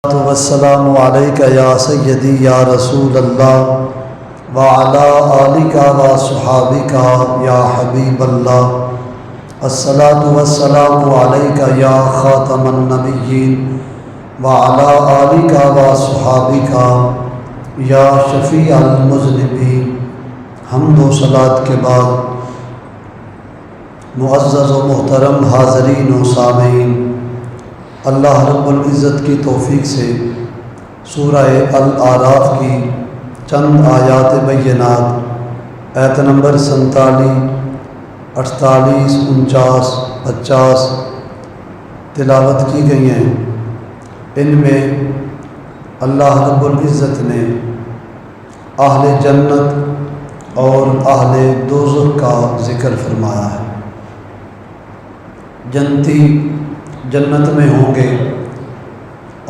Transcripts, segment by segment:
والسلام علیک یا سیدی یا رسول اللہ وعلی آلک و صحابک یا حبیب اللہ الصلاۃ والسلام علیک یا خاتم النبیین وعلی آلک و صحابک یا شفیع المذنبین۔ حمد و صلوات کے بعد معزز و محترم حاضرین و سامعین، اللہ رب العزت کی توفیق سے سورہ الاعراف کی چند آیات بینات آیت نمبر 47، 48، 49، 50 تلاوت کی گئی ہیں۔ ان میں اللہ رب العزت نے اہل جنت اور اہل دوزخ کا ذکر فرمایا ہے۔ جنتی جنت میں ہوں گے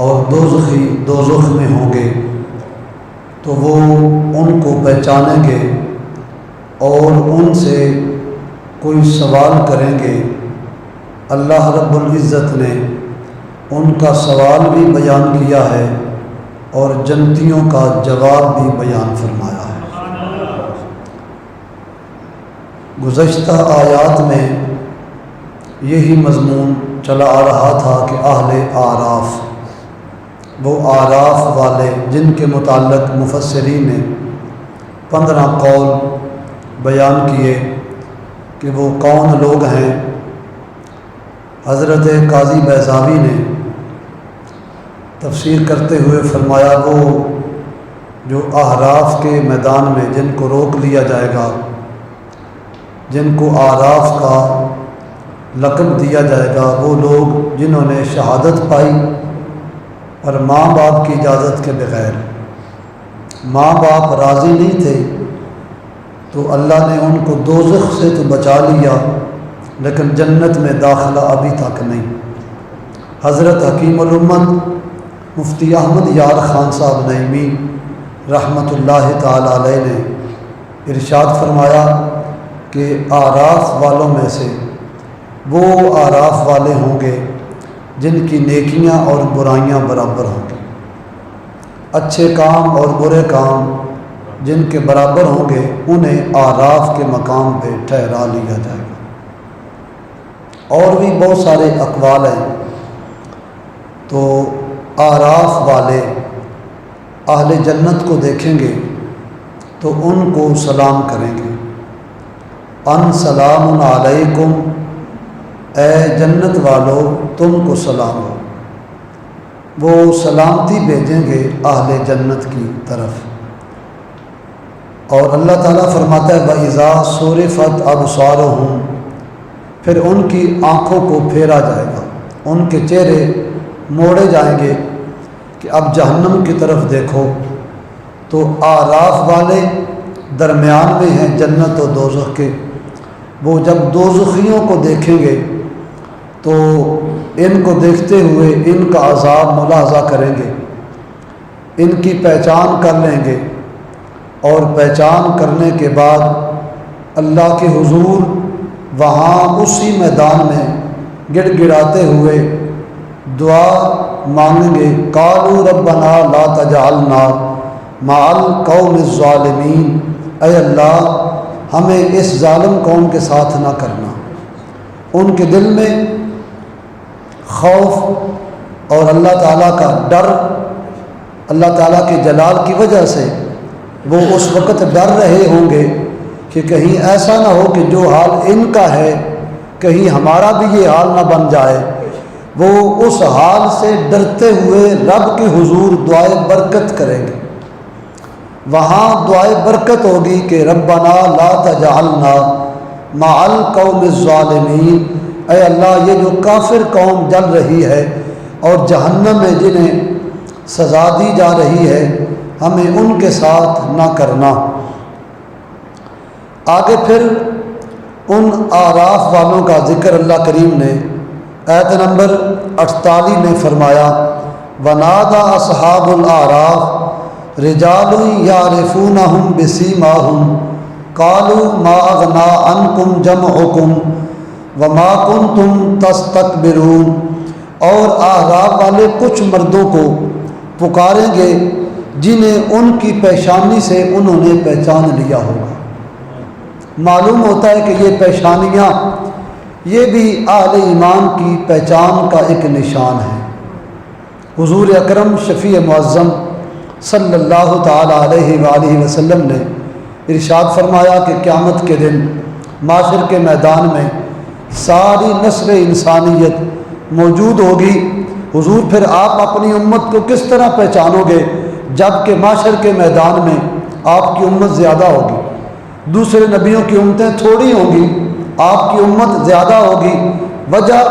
اور دوزخی دوزخ میں ہوں گے تو وہ ان کو پہچانیں گے اور ان سے کوئی سوال کریں گے۔ اللہ رب العزت نے ان کا سوال بھی بیان کیا ہے اور جنتیوں کا جواب بھی بیان فرمایا ہے۔ گزشتہ آیات میں یہی مضمون چلا آ رہا تھا کہ اہل اعراف، وہ اعراف والے جن کے متعلق مفسرین نے 15 قول بیان کیے کہ وہ کون لوگ ہیں۔ حضرت قاضی بیضاوی نے تفسیر کرتے ہوئے فرمایا وہ جو اعراف کے میدان میں جن کو روک لیا جائے گا، جن کو اعراف کا لقب دیا جائے گا، وہ لوگ جنہوں نے شہادت پائی اور ماں باپ کی اجازت کے بغیر، ماں باپ راضی نہیں تھے تو اللہ نے ان کو دوزخ سے تو بچا لیا لیکن جنت میں داخلہ ابھی تک نہیں۔ حضرت حکیم الامت مفتی احمد یار خان صاحب نعیمی رحمۃ اللہ تعالی علیہ نے ارشاد فرمایا کہ اعراف والوں میں سے وہ اعراف والے ہوں گے جن کی نیکیاں اور برائیاں برابر ہوں گی، اچھے کام اور برے کام جن کے برابر ہوں گے انہیں اعراف کے مقام پہ ٹھہرا لیا جائے گا۔ اور بھی بہت سارے اقوال ہیں۔ تو اعراف والے اہل جنت کو دیکھیں گے تو ان کو سلام کریں گے، ان سلام علیکم، اے جنت والو تم کو سلام ہو۔ وہ سلامتی بھیجیں گے اہل جنت کی طرف۔ اور اللہ تعالیٰ فرماتا ہے وَإِذَا صُرِفَتْ أَبْصَارُهُمْ، پھر ان کی آنکھوں کو پھیرا جائے گا، ان کے چہرے موڑے جائیں گے کہ اب جہنم کی طرف دیکھو۔ تو اعراف والے درمیان میں ہیں جنت و دوزخ کے، وہ جب دوزخیوں کو دیکھیں گے تو ان کو دیکھتے ہوئے ان کا عذاب ملاحظہ کریں گے، ان کی پہچان کر لیں گے، اور پہچان کرنے کے بعد اللہ کے حضور وہاں اسی میدان میں گڑ گڑاتے ہوئے دعا مانگیں گے، قالوا ربنا لا تجعلنا مع القوم الظالمین، اے اللہ ہمیں اس ظالم قوم کے ساتھ نہ کرنا۔ ان کے دل میں خوف اور اللہ تعالیٰ کا ڈر، اللہ تعالیٰ کے جلال کی وجہ سے وہ اس وقت ڈر رہے ہوں گے کہ کہیں ایسا نہ ہو کہ جو حال ان کا ہے کہیں ہمارا بھی یہ حال نہ بن جائے۔ وہ اس حال سے ڈرتے ہوئے رب کے حضور دعائے برکت کریں گے۔ وہاں دعائے برکت ہوگی کہ ربنا لا تجعلنا مع القوم الظالمین، اے اللہ یہ جو کافر قوم جل رہی ہے اور جہنم میں جنہیں سزا دی جا رہی ہے ہمیں ان کے ساتھ نہ کرنا۔ آگے پھر ان اعراف والوں کا ذکر اللہ کریم نے آیت نمبر 48 میں فرمایا وَنَادَى أَصْحَابُ الْأَعْرَافِ رِجَالٌ يَعْرِفُونَهُمْ بِسِيمَاهُمْ قَالُوا مَا أَغْنَىٰ عَنْكُمْ جَمْعُكُمْ وَمَا كُنْتُمْ تَسْتَكْبِرُونَ، اور اعراف والے کچھ مردوں کو پکاریں گے جنہیں ان کی پیشانی سے انہوں نے پہچان لیا ہوگا۔ معلوم ہوتا ہے کہ یہ پیشانیاں یہ بھی اہل ایمان کی پہچان کا ایک نشان ہے۔ حضور اکرم شفیع معظم صلی اللہ تعالی علیہ وآلہ وسلم نے ارشاد فرمایا کہ قیامت کے دن معاشر کے میدان میں ساری نسل انسانیت موجود ہوگی۔ حضور پھر آپ اپنی امت کو کس طرح پہچانو گے جب کہ معاشر کے میدان میں آپ کی امت زیادہ ہوگی، دوسرے نبیوں کی امتیں تھوڑی ہوں گی، آپ کی امت زیادہ ہوگی، وجہ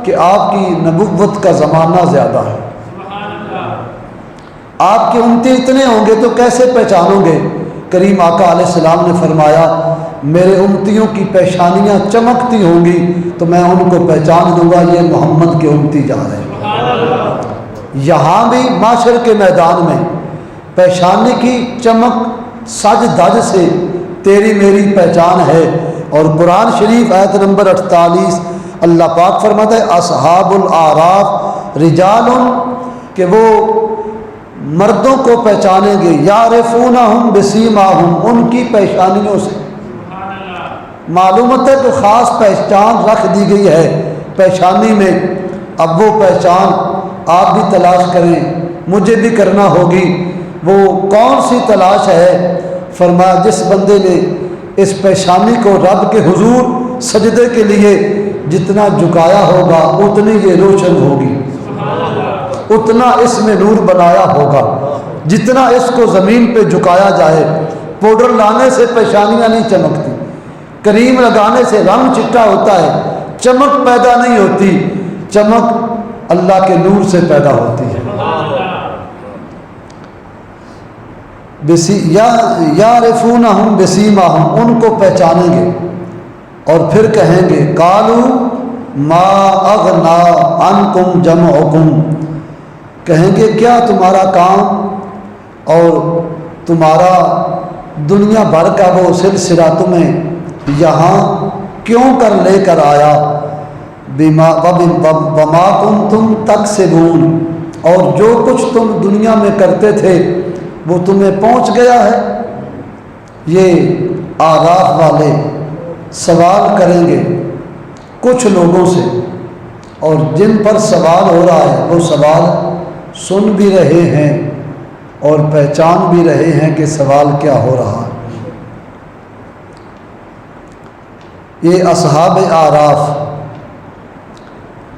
کہ آپ کی نبوت کا زمانہ زیادہ ہے۔ آپ کے امتی اتنے ہوں گے تو کیسے پہچانو گے؟ کریم آقا علیہ السلام نے فرمایا میرے امتیوں کی پیشانیاں چمکتی ہوں گی تو میں ان کو پہچان دوں گا یہ محمد کے امتی جا رہے ہیں۔ یہاں بھی معاشر کے میدان میں پیشانی کی چمک سج دج سے تیری میری پہچان ہے۔ اور قرآن شریف آیت نمبر 48 اللہ پاک فرماتا ہے اصحاب الاعراف رجال، کہ وہ مردوں کو پہچانیں گے، یعرفونہم بسیماہم، ان کی پیشانیوں سے۔ معلومات ہے کہ خاص پہچان رکھ دی گئی ہے پیشانی میں۔ اب وہ پہچان آپ بھی تلاش کریں، مجھے بھی کرنا ہوگی۔ وہ کون سی تلاش ہے؟ فرمایا جس بندے نے اس پیشانی کو رب کے حضور سجدے کے لیے جتنا جھکایا ہوگا اتنی یہ روشن ہوگی، اتنا اس میں نور بنایا ہوگا۔ جتنا اس کو زمین پہ جھکایا جائے، پاؤڈر لانے سے پیشانیاں نہیں چمکتی، کریم لگانے سے رنگ چٹا ہوتا ہے، چمک پیدا نہیں ہوتی، چمک اللہ کے نور سے پیدا ہوتی ہے۔ یعرفونہم بسیماہم، ان کو پہچانیں گے اور پھر کہیں گے قالوا ما اغنا عنکم جمعکم، کہیں گے کیا تمہارا کام اور تمہارا دنیا بھر کا وہ سلسلہ تمہیں یہاں کیوں کر لے کر آیا؟ وما کنتم تکسبون، اور جو کچھ تم دنیا میں کرتے تھے وہ تمہیں پہنچ گیا ہے۔ یہ آراف والے سوال کریں گے کچھ لوگوں سے، اور جن پر سوال ہو رہا ہے وہ سوال سن بھی رہے ہیں اور پہچان بھی رہے ہیں کہ سوال کیا ہو رہا ہے۔ یہ اصحاب آراف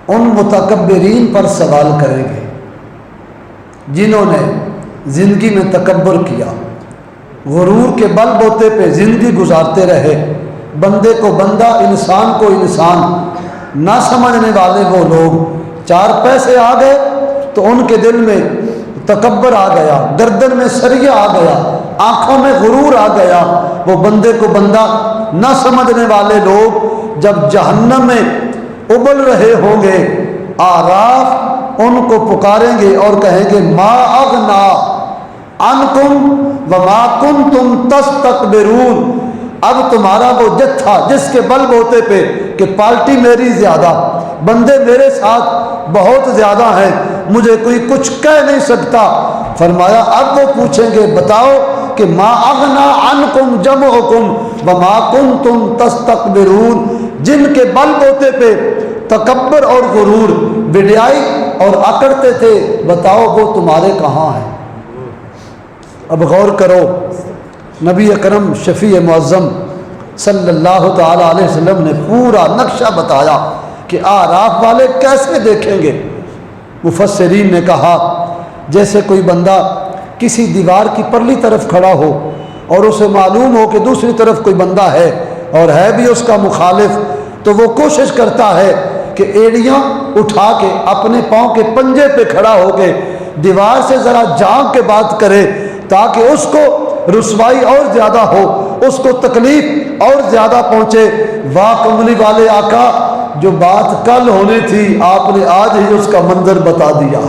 ان متکبرین پر سوال کریں گے جنہوں نے زندگی میں تکبر کیا، غرور کے بل بوتے پہ زندگی گزارتے رہے، بندے کو بندہ، انسان کو انسان نہ سمجھنے والے وہ لوگ۔ چار پیسے آ گئے تو ان کے دل میں تکبر آ گیا، گردن میں سریہ آ گیا، آنکھوں میں غرور آ گیا۔ وہ بندے کو بندہ نہ سمجھنے والے لوگ جب جہنم میں ابل رہے ہوں گے، آراف ان کو پکاریں گے اور کہیں گے ما اغنا عنکم وما کنتم تستکبرون، اب تمہارا وہ جتھا جس کے بل بوتے پہ کہ پارٹی میری زیادہ، بندے میرے ساتھ بہت زیادہ ہیں، مجھے کوئی کچھ کہہ نہیں سکتا۔ فرمایا اب وہ پوچھیں گے بتاؤ کہ ما اغنا عنکم جمعکم وما کنتم تستکبرون، جن کے بل بوتے پہ تکبر اور غرور، بڑائی اور اکڑتے تھے، بتاؤ وہ تمہارے کہاں ہیں؟ اب غور کرو، نبی اکرم شفیع معظم صلی اللہ تعالی علیہ وسلم نے پورا نقشہ بتایا کہ آراف والے کیسے دیکھیں گے۔ مفسرین نے کہا جیسے کوئی بندہ کسی دیوار کی پرلی طرف کھڑا ہو اور اسے معلوم ہو کہ دوسری طرف کوئی بندہ ہے اور ہے بھی اس کا مخالف، تو وہ کوشش کرتا ہے کہ ایڑیاں اٹھا کے اپنے پاؤں کے پنجے پہ کھڑا ہو کے دیوار سے ذرا جھانک کے بات کرے تاکہ اس کو رسوائی اور زیادہ ہو، اس کو تکلیف اور زیادہ پہنچے۔ واہ کملی والے آقا، جو بات کل ہونی تھی آپ نے آج ہی اس کا منظر بتا دیا۔